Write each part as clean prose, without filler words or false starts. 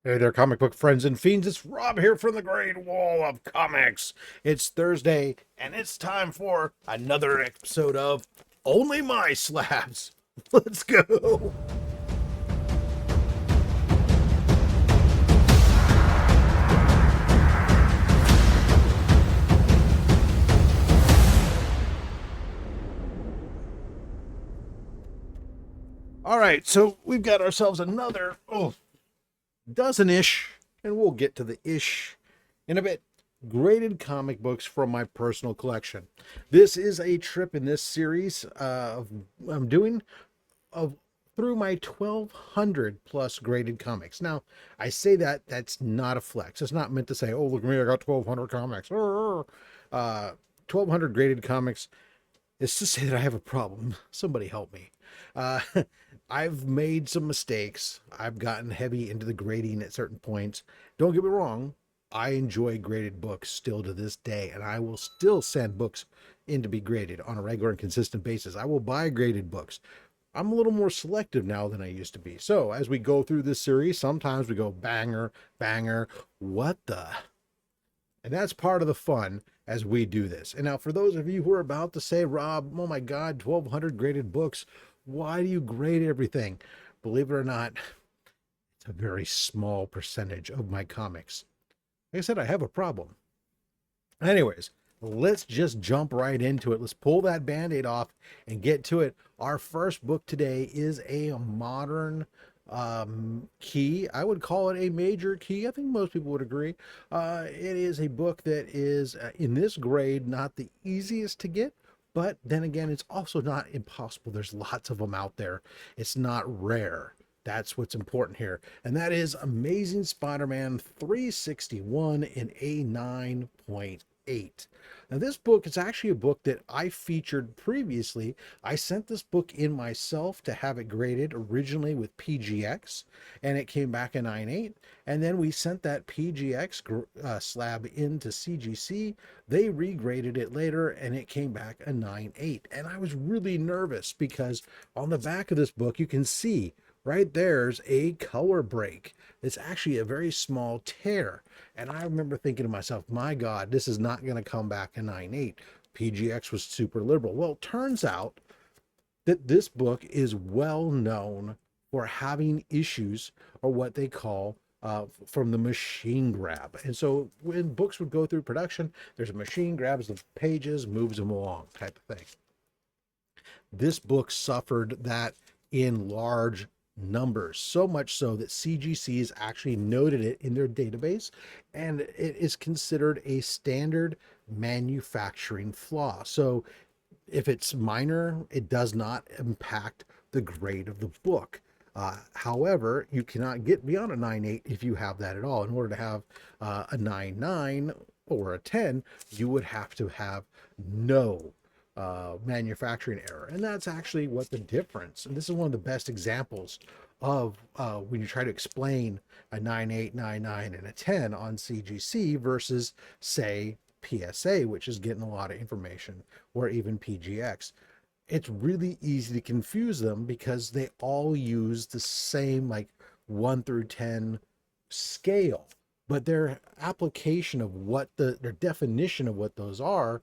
Hey there, comic book friends and fiends. It's Rob here from the Great Wall of Comics. It's Thursday, and it's time for another episode of Only My Slabs. Let's go. All right, so we've got ourselves another dozen-ish, and we'll get to the ish in a bit. Graded comic books from my personal collection. This is a trip in this series I'm doing of through my 1200 plus graded comics. Now, I say that's not a flex. It's not meant to say, "Oh, look at me, I got 1200 comics." 1200 graded comics is to say that I have a problem. Somebody help me. Uh, I've made some mistakes. I've gotten heavy into the grading at certain points. Don't get me wrong. I enjoy graded books still to this day, and I will still send books in to be graded on a regular and consistent basis. I will buy graded books. I'm a little more selective now than I used to be. So as we go through this series, sometimes we go banger, banger, what the? And that's part of the fun as we do this. And now for those of you who are about to say, Rob, oh my God, 1200 graded books, why do you grade everything? Believe it or not, it's a very small percentage of my comics. Like I said, I have a problem. Anyways, let's just jump right into it. Let's pull that band-aid off and get to it. Our first book today is a modern key. I would call it a major key. I think most people would agree. It is a book that is in this grade not the easiest to get, but then again, it's also not impossible. There's lots of them out there. It's not rare. That's what's important here. And that is Amazing Spider-Man 361 in a 9.8. Now, this book is actually a book that I featured previously. I sent this book in myself to have it graded originally with PGX, and it came back a 9.8. And then we sent that PGX slab into CGC. They regraded it later, and it came back a 9.8. And I was really nervous because on the back of this book, you can see right there's a color break. It's actually a very small tear. And I remember thinking to myself, my God, this is not going to come back a 9.8. PGX was super liberal. Well, it turns out that this book is well known for having issues, or what they call from the machine grab. And so when books would go through production, there's a machine grabs the pages, moves them along type of thing. This book suffered that in large numbers, so much so that CGC has actually noted it in their database, and it is considered a standard manufacturing flaw. So if it's minor, it does not impact the grade of the book. However, you cannot get beyond a 9.8 if you have that at all. In order to have a 9.9 or a 10, you would have to have no manufacturing error. And that's actually what the difference. And this is one of the best examples of when you try to explain a 9.8, 9.9, and a 10 on CGC versus, say, PSA, which is getting a lot of information, or even PGX. It's really easy to confuse them because they all use the same, like, 1 through 10 scale, but their application of what their definition of what those are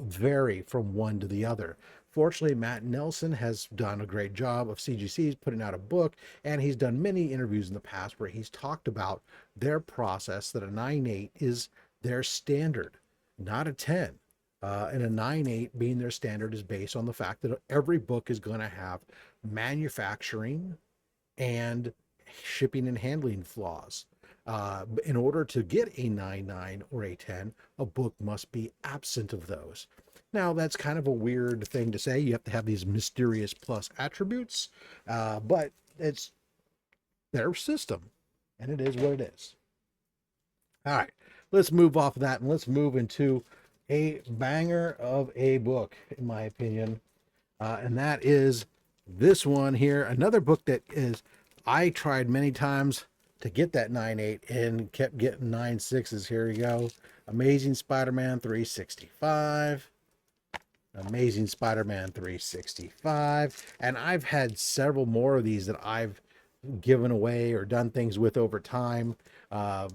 vary from one to the other. Fortunately, Matt Nelson has done a great job of CGC's putting out a book, and he's done many interviews in the past where he's talked about their process, that a 9.8 is their standard, not a 10. And a 9.8 being their standard is based on the fact that every book is going to have manufacturing and shipping and handling flaws. In order to get a 9.9 or a 10, a book must be absent of those. Now, that's kind of a weird thing to say. You have to have these mysterious plus attributes, but it's their system, and it is what it is. All right, let's move off of that, and let's move into a banger of a book, in my opinion, and that is this one here. Another book that is, I tried many times to get that 9.8 and kept getting 9.6s. Here we go. Amazing Spider-Man 365. Amazing Spider-Man 365. And I've had several more of these that I've given away or done things with over time. Uh,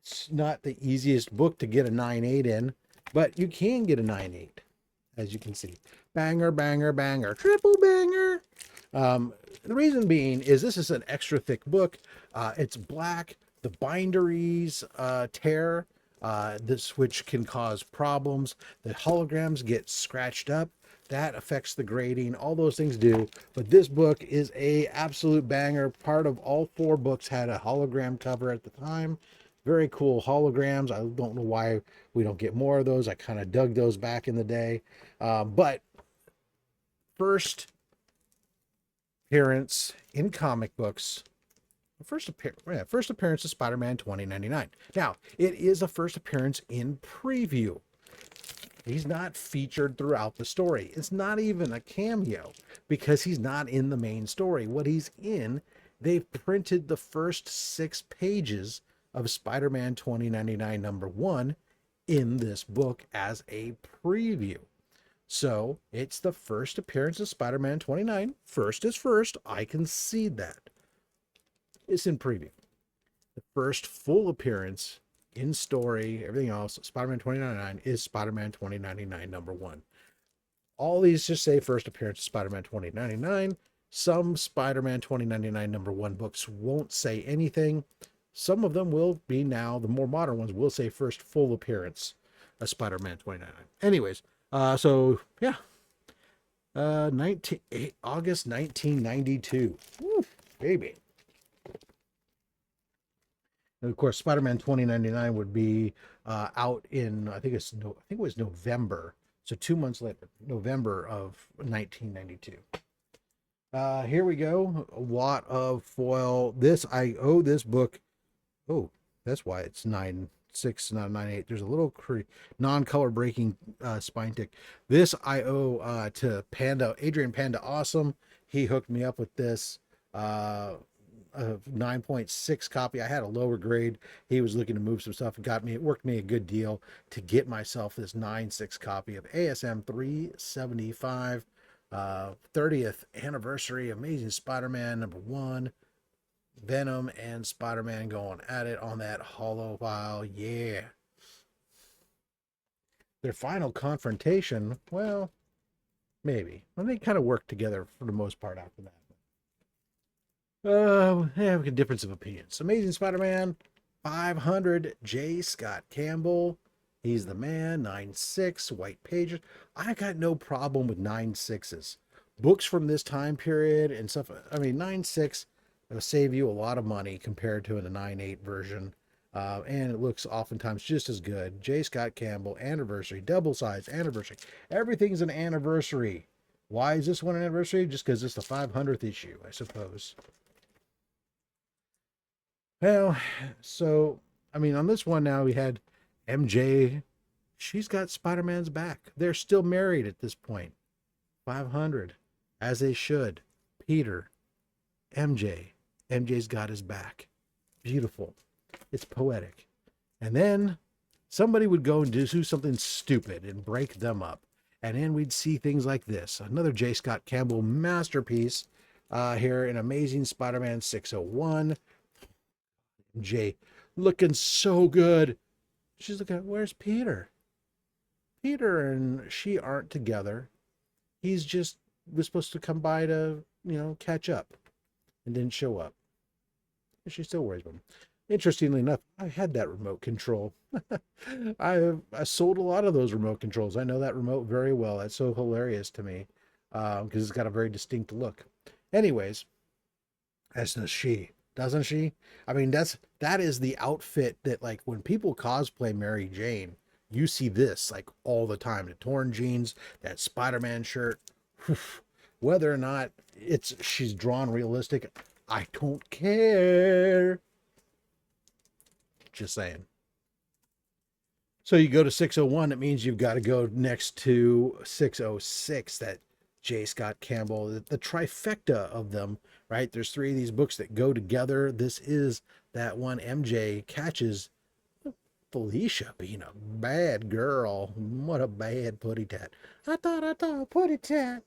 it's not the easiest book to get a 9.8 in, but you can get a 9.8, as you can see. Banger, banger, banger, triple banger. The reason being is this is an extra thick book. It's black. The binderies tear, this which can cause problems. The holograms get scratched up. That affects the grading. All those things do. But this book is a absolute banger. Part of all 4 books had a hologram cover at the time. Very cool holograms. I don't know why we don't get more of those. I kind of dug those back in the day. But first appearance in comic books, first appearance of Spider-Man 2099. Now, it is a first appearance in preview. He's not featured throughout the story. It's not even a cameo because he's not in the main story. What he's in, they've printed the first 6 pages of Spider-Man 2099 #1 in this book as a preview. So it's the first appearance of Spider-Man 29. First is first. I concede that. It's in preview. The first full appearance in story, everything else, Spider-Man 2099 is Spider-Man 2099 #1. All these just say first appearance of Spider-Man 2099. Some Spider-Man 2099 #1 books won't say anything. Some of them will be now, the more modern ones will say first full appearance of Spider-Man 2099. Anyways, so yeah, August 1992. Woo, baby. And of course, Spider-Man 2099 would be out in I think it was November, so 2 months later, November of 1992. Here we go. A lot of foil. I owe this book. Oh, that's why it's 9.6, not 9.8. There's a little non-color breaking spine tick. This I owe to Adrian Panda Awesome. He hooked me up with this. A 9.6 copy. I had a lower grade. He was looking to move some stuff and it worked me a good deal to get myself this 9.6 copy of ASM 375, 30th anniversary Amazing Spider-Man #1, Venom and Spider-Man going at it on that hollow file. Yeah. Their final confrontation, well, maybe. Well, they kind of worked together for the most part after that. We have a difference of opinions. Amazing Spider-Man 500, J Scott Campbell. He's the man. 9.6, white pages. I got no problem with 9.6s. Books from this time period and stuff. I mean, 9.6 will save you a lot of money compared to a 9.8 version. And it looks oftentimes just as good. J Scott Campbell, anniversary, double size, anniversary. Everything's an anniversary. Why is this one an anniversary? Just because it's the 500th issue, I suppose. Well, so, I mean, on this one now we had MJ. She's got Spider-Man's back. They're still married at this point. 500, as they should. Peter, MJ. MJ's got his back. Beautiful. It's poetic. And then somebody would go and do something stupid and break them up. And then we'd see things like this. Another J. Scott Campbell masterpiece here in Amazing Spider-Man 601. Jay looking so good. She's looking, where's Peter? Peter and she aren't together. He's just was supposed to come by to, catch up and didn't show up. She still worries about him. Interestingly enough, I had that remote control. I sold a lot of those remote controls. I know that remote very well. That's so hilarious to me because it's got a very distinct look. Anyways, as does she. Doesn't she? I mean, that is the outfit that, like, when people cosplay Mary Jane, you see this like all the time. The torn jeans, that Spider-Man shirt. Whether or not she's drawn realistic, I don't care. Just saying. So you go to 601, it means you've got to go next to 606, that J. Scott Campbell, the trifecta of them, right? There's 3 of these books that go together. This is that one. MJ catches Felicia being a bad girl. What a bad putty tat. I thought putty tat.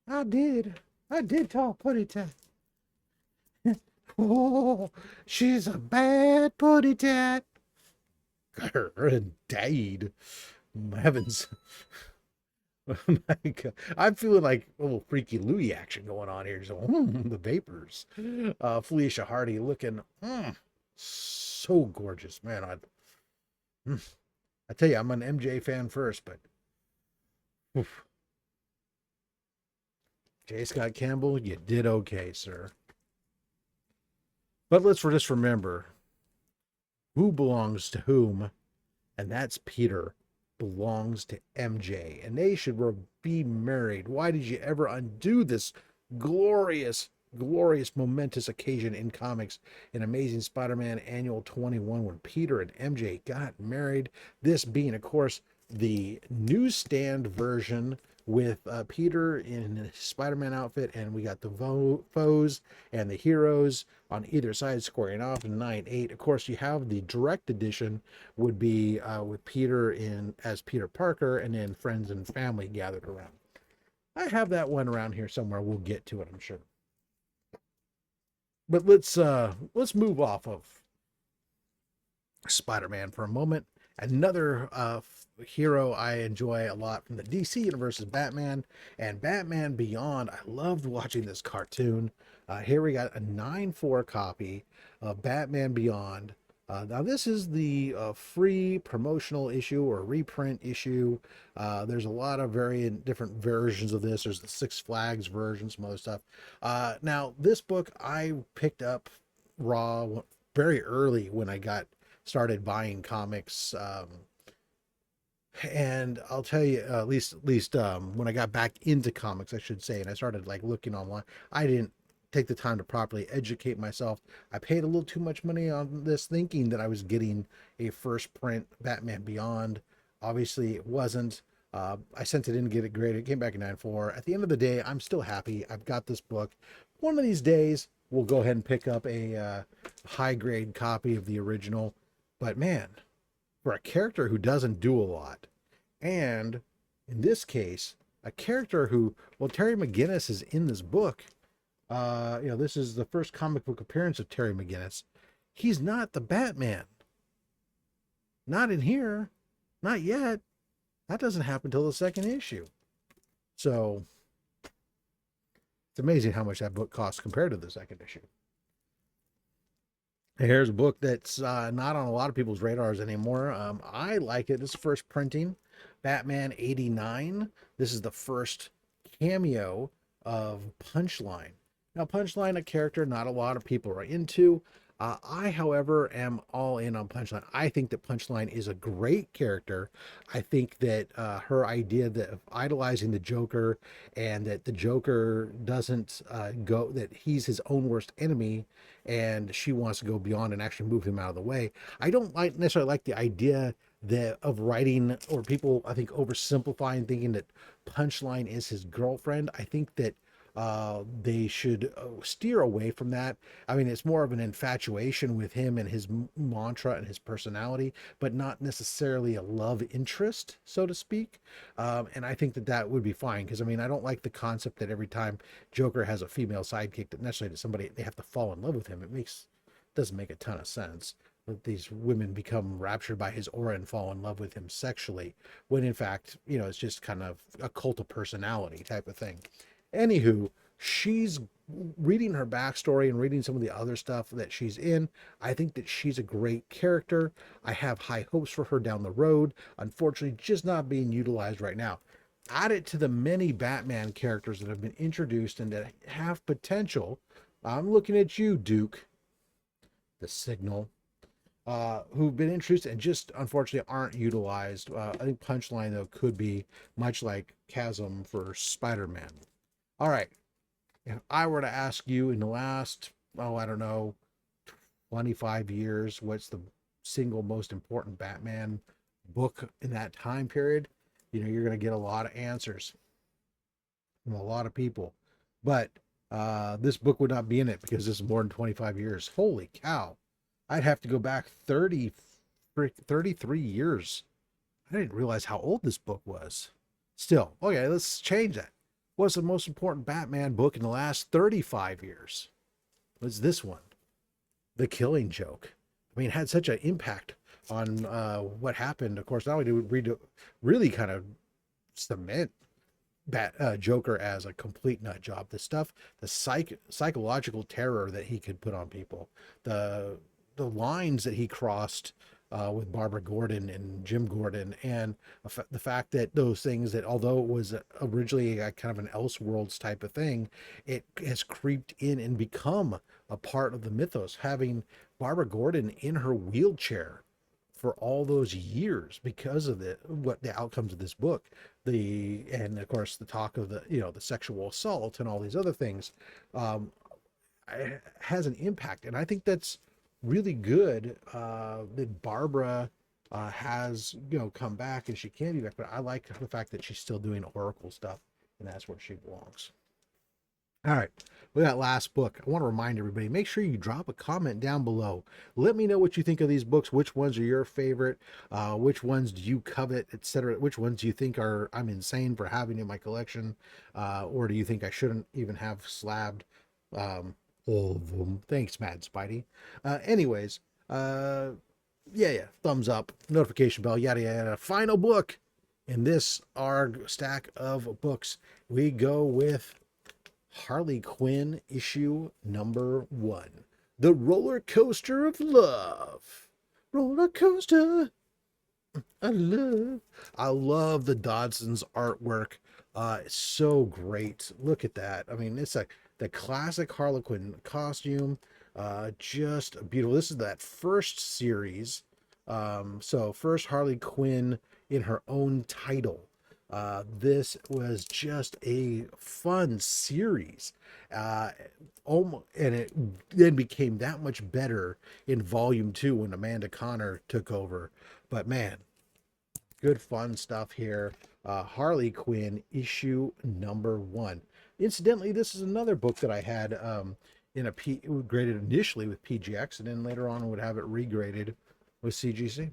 I did talk putty tat. Oh, she's a bad putty tat. Indeed. Heavens. Oh my God. I'm feeling like a little Freaky Louie action going on here. So, the vapors. Felicia Hardy looking so gorgeous, man. I tell you, I'm an MJ fan first, but oof. J Scott Campbell, you did okay, sir. But let's just remember who belongs to whom, and that's Peter belongs to MJ, and they should be married. Why did you ever undo this glorious, glorious, momentous occasion in comics in Amazing Spider-Man Annual 21 when Peter and MJ got married? This being, of course, the newsstand version with Peter in his Spider-Man outfit, and we got the foes and the heroes on either side squaring off in 9/8. Of course, you have the direct edition would be with Peter in as Peter Parker, and then friends and family gathered around. I have that one around here somewhere. We'll get to it, I'm sure. But let's move off of Spider-Man for a moment. Another hero I enjoy a lot from the DC universe is Batman and Batman Beyond. I loved watching this cartoon. Here we got a 9/4 copy of Batman Beyond. Now this is the free promotional issue or reprint issue. There's a lot of different versions of this. There's the Six Flags version, some other stuff. Now this book I picked up raw very early when I got started buying comics. And I'll tell you, at least when I got back into comics, I should say, and I started like looking online, I didn't take the time to properly educate myself. I paid a little too much money on this thinking that I was getting a first print Batman Beyond. Obviously it wasn't. I sent it in to get it graded. It came back in 9/4. At the end of the day, I'm still happy. I've got this book. One of these days, we'll go ahead and pick up a high grade copy of the original. But man, for a character who doesn't do a lot, and in this case, a character who, well, Terry McGinnis is in this book. This is the first comic book appearance of Terry McGinnis. He's not the Batman. Not in here. Not yet. That doesn't happen until the second issue. So it's amazing how much that book costs compared to the second issue. Here's a book that's not on a lot of people's radars anymore. I like it. This is first printing, Batman 89. This is the first cameo of Punchline. Now, Punchline, a character not a lot of people are into. I, however, am all in on Punchline. I think that Punchline is a great character. I think that her idea of idolizing the Joker, and that the Joker doesn't that he's his own worst enemy, and she wants to go beyond and actually move him out of the way. I don't necessarily like the idea of writing, or people, I think, oversimplifying, thinking that Punchline is his girlfriend. I think that they should steer away from that. I mean, it's more of an infatuation with him and his mantra and his personality, but not necessarily a love interest, so to speak. And I think that would be fine, because I mean, I don't like the concept that every time Joker has a female sidekick, that necessarily somebody, they have to fall in love with him. Doesn't make a ton of sense that these women become raptured by his aura and fall in love with him sexually, when in fact, it's just kind of a cult of personality type of thing. Anywho, she's reading her backstory and reading some of the other stuff that she's in. I think that she's a great character. I have high hopes for her down the road. Unfortunately, just not being utilized right now. Add it to the many Batman characters that have been introduced and that have potential. I'm looking at you, Duke, the Signal, who've been introduced and just unfortunately aren't utilized. I think Punchline, though, could be much like Chasm for Spider-Man. All right. If I were to ask you in the last, 25 years, what's the single most important Batman book in that time period, you're going to get a lot of answers from a lot of people. But this book would not be in it because this is more than 25 years. Holy cow. I'd have to go back 33 years. I didn't realize how old this book was. Still, okay, let's change that. What's the most important Batman book in the last 35 years? was this one, The Killing Joke. I mean, it had such an impact on what happened. Of course, not only did we really kind of cement Joker as a complete nut job, the stuff, the psychological terror that he could put on people, the lines that he crossed with Barbara Gordon and Jim Gordon, and the fact that those things that, although it was originally a kind of an Elseworlds type of thing, it has creeped in and become a part of the mythos, having Barbara Gordon in her wheelchair for all those years because of the outcomes of this book, and of course the talk of the sexual assault and all these other things, has an impact. And I think that's really good that Barbara has come back, and she can be back. But I like the fact that she's still doing Oracle stuff, and that's where she belongs. All right, with that last book, I want to remind everybody, make sure you drop a comment down below. Let me know what you think of these books, which ones are your favorite, which ones do you covet, etc. Which ones do you think I'm insane for having in my collection, or do you think I shouldn't even have slabbed all of them? Thanks, Mad Spidey. Anyways, yeah, thumbs up, notification bell, yada yada. Final book in this our stack of books, we go with Harley Quinn issue number 1, The Roller Coaster of Love. Roller coaster of love. I love the Dodson's artwork. It's so great. Look at that. I mean, it's like the classic Harley Quinn costume. Just beautiful. This is that first series. So first Harley Quinn in her own title. This was just a fun series, and it then became that much better in volume 2 when Amanda Connor took over. But man, good fun stuff here. Harley Quinn issue number 1. Incidentally, this is another book that I had graded initially with PGX, and then later on would have it regraded with CGC.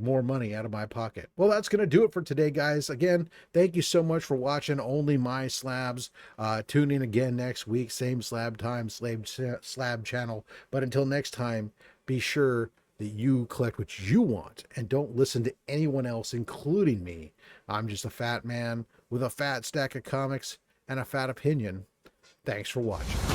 More money out of my pocket. Well, that's going to do it for today, guys. Again, thank you so much for watching Only My Slabs. Tune in again next week, same slab time, slab channel. But until next time, be sure that you collect what you want and don't listen to anyone else, including me. I'm just a fat man with a fat stack of comics and a fat opinion. Thanks for watching.